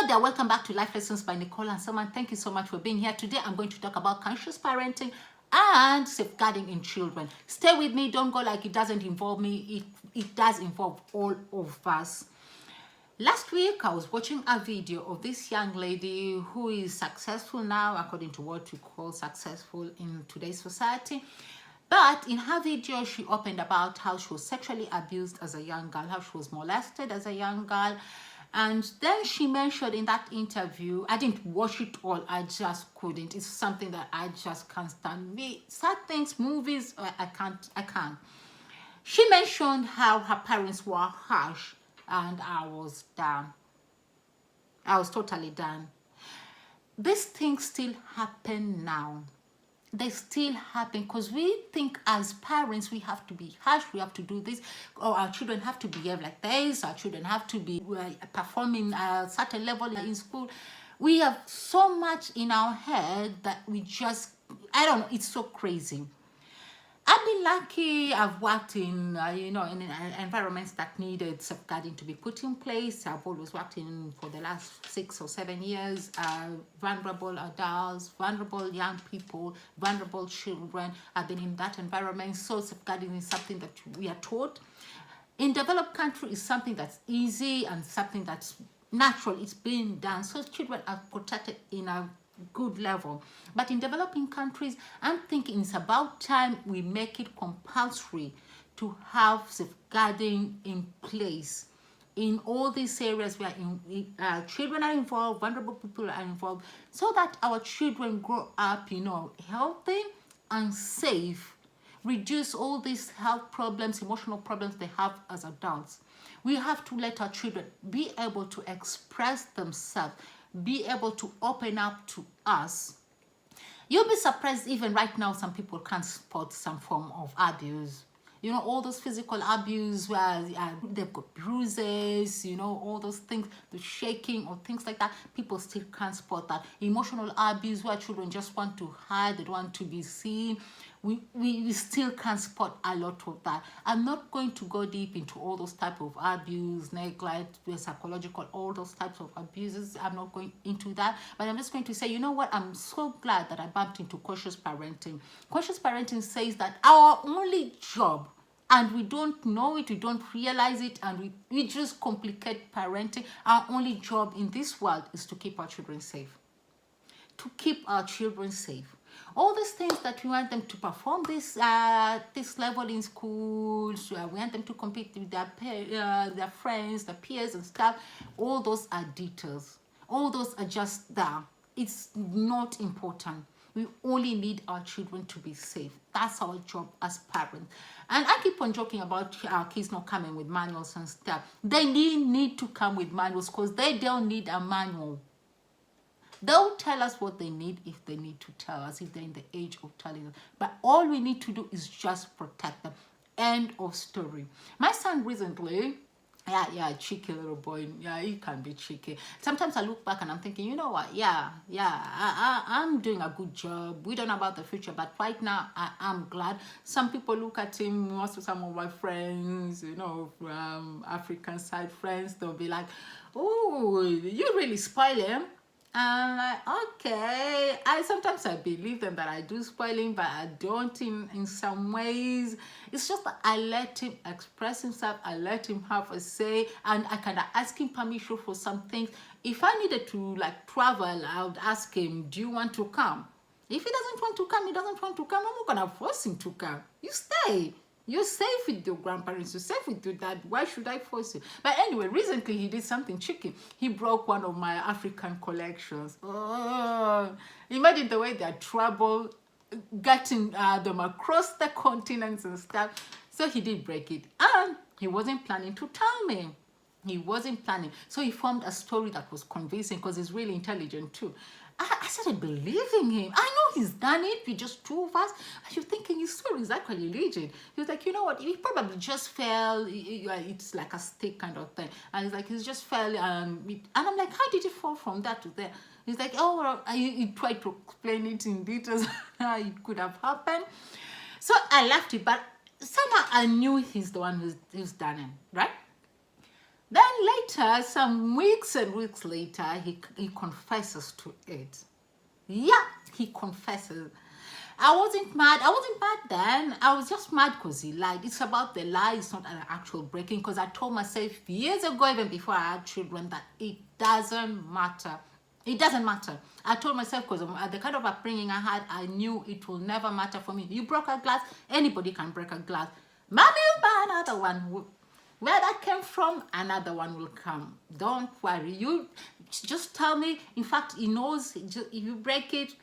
Hello there, welcome back to Life Lessons by Nicole and Someone. Thank you so much for being here. Today I'm going to talk about conscious parenting and safeguarding in children. Stay with me, don't go like it doesn't involve me. It does involve all of us. Last week I was watching a video of this young lady who is successful now, according to what we call successful in today's society. But in her video, she opened about how she was sexually abused as a young girl, how she was molested as a young girl. And then she mentioned in that interview, I didn't watch it all, I just couldn't. It's something that I just can't stand. Sad things, movies, I can't. She mentioned how her parents were harsh, and I was done. I was totally done. These things still happen now. They still happen because we think as parents we have to be harsh, we have to do this, or our children have to behave like this, our children have to be performing a certain level in school. We have so much in our head that we just, I don't know, it's so crazy. I've been lucky. I've worked in, in environments that needed safeguarding to be put in place. I've always worked in, for the last 6 or 7 years, vulnerable adults, vulnerable young people, vulnerable children. I've been in that environment. So safeguarding is something that we are taught. In developed countries, it's something that's easy and something that's natural. It's being done. So children are protected in a good level. But in developing countries, I'm thinking it's about time we make it compulsory to have safeguarding in place in all these areas where children are involved, vulnerable people are involved, so that our children grow up, healthy and safe, reduce all these health problems, emotional problems they have as adults. We have to let our children be able to express themselves, be able to open up to us. You'll be surprised, even right now, some people can't spot some form of abuse. All those physical abuse where they've got bruises, all those things, the shaking or things like that, people still can't spot that. Emotional abuse where children just want to hide, they don't want to be seen. We still can't spot a lot of that. I'm not going to go deep into all those type of abuse, neglect, psychological, all those types of abuses. I'm not going into that, but I'm just going to say, you know what? I'm so glad that I bumped into conscious parenting. Conscious parenting says that our only job, and we don't know it, we don't realize it, and we just complicate parenting. Our only job in this world is to keep our children safe. To keep our children safe. All these things that we want them to perform this level in schools, we want them to compete with their friends, their peers and stuff, all those are details. All those are just there. It's not important. We only need our children to be safe. That's our job as parents. And I keep on joking about our kids not coming with manuals and stuff. They need to come with manuals because they don't need a manual. They'll tell us what they need if they need to tell us, if they're in the age of telling us. But all we need to do is just protect them. End of story. My son recently, cheeky little boy. Yeah, he can be cheeky. Sometimes I look back and I'm thinking, you know what? I'm doing a good job. We don't know about the future, but right now I'm glad. Some people look at him, also some of my friends, from African side friends, they'll be like, oh, you really spoil him. I'm like, okay. Sometimes I believe them that I do spoil him, but I don't in some ways. It's just that I let him express himself, I let him have a say, and I kind of ask him permission for some things. If I needed to travel, I would ask him, do you want to come? If he doesn't want to come, he doesn't want to come. I'm not gonna force him to come. You stay. You're safe with your grandparents, you're safe with your dad. Why should I force you? But anyway, recently he did something cheeky. He broke one of my African collections. Oh, imagine the way they're trouble getting them across the continents and stuff. So he did break it. And he wasn't planning to tell me. He wasn't planning. So he formed a story that was convincing because he's really intelligent too. I started believing him. I know he's done it with just 2 of us. And you're thinking his story is actually legit. He was like, you know what? He probably just fell. It's like a stick kind of thing. And he's like, he just fell. And I'm like, how did he fall from that to there? He's like, oh, well, he tried to explain it in details how it could have happened. So I left it. But somehow I knew he's the one who's done it, right? Then later, some weeks and weeks later, he confesses to it. Yeah, he confesses. I wasn't mad. I wasn't mad then. I was just mad because he lied. It's about the lie. It's not an actual breaking. Because I told myself years ago, even before I had children, that it doesn't matter. It doesn't matter. I told myself, because the kind of upbringing I had, I knew it will never matter for me. You broke a glass. Anybody can break a glass. Mommy will buy another one. Where that came from, another one will come. Don't worry. You just tell me. In fact, he knows. If you break it,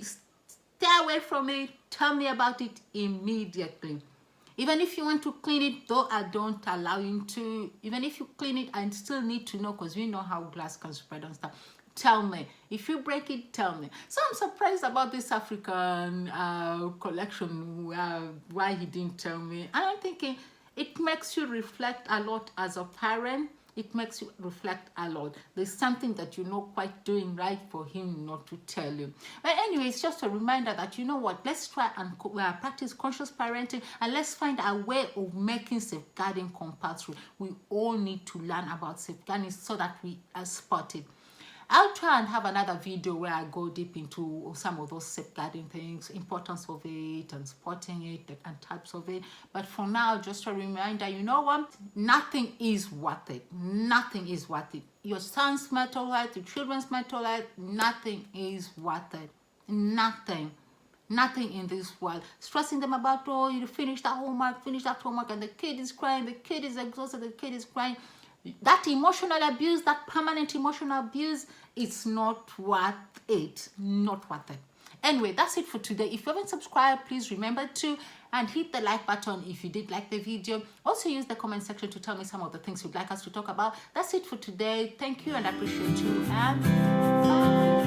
stay away from it. Tell me about it immediately. Even if you want to clean it, though I don't allow you to, even if you clean it, I still need to know, because we know how glass can spread and stuff. Tell me. If you break it, tell me. So I'm surprised about this African collection, why he didn't tell me. And I'm thinking, it makes you reflect a lot as a parent. It makes you reflect a lot. There's something that you're not quite doing right for him not to tell you. But anyway, it's just a reminder that, you know what, let's try and practice conscious parenting, and let's find a way of making safeguarding compulsory. We all need to learn about safeguarding so that we are spotted. I'll try and have another video where I go deep into some of those safeguarding things, importance of it and spotting it and types of it. But for now, just a reminder, you know what? Nothing is worth it. Nothing is worth it. Your son's mental health, your children's mental health, nothing is worth it. Nothing. Nothing in this world. Stressing them about, oh, you finish that homework, and the kid is crying, the kid is exhausted, the kid is crying. That emotional abuse, that permanent emotional abuse, it's not worth it. Not worth it. Anyway, that's it for today. If you haven't subscribed, please remember to and hit the like button if you did like the video. Also use the comment section to tell me some of the things you'd like us to talk about. That's it for today. Thank you and I appreciate you, and bye.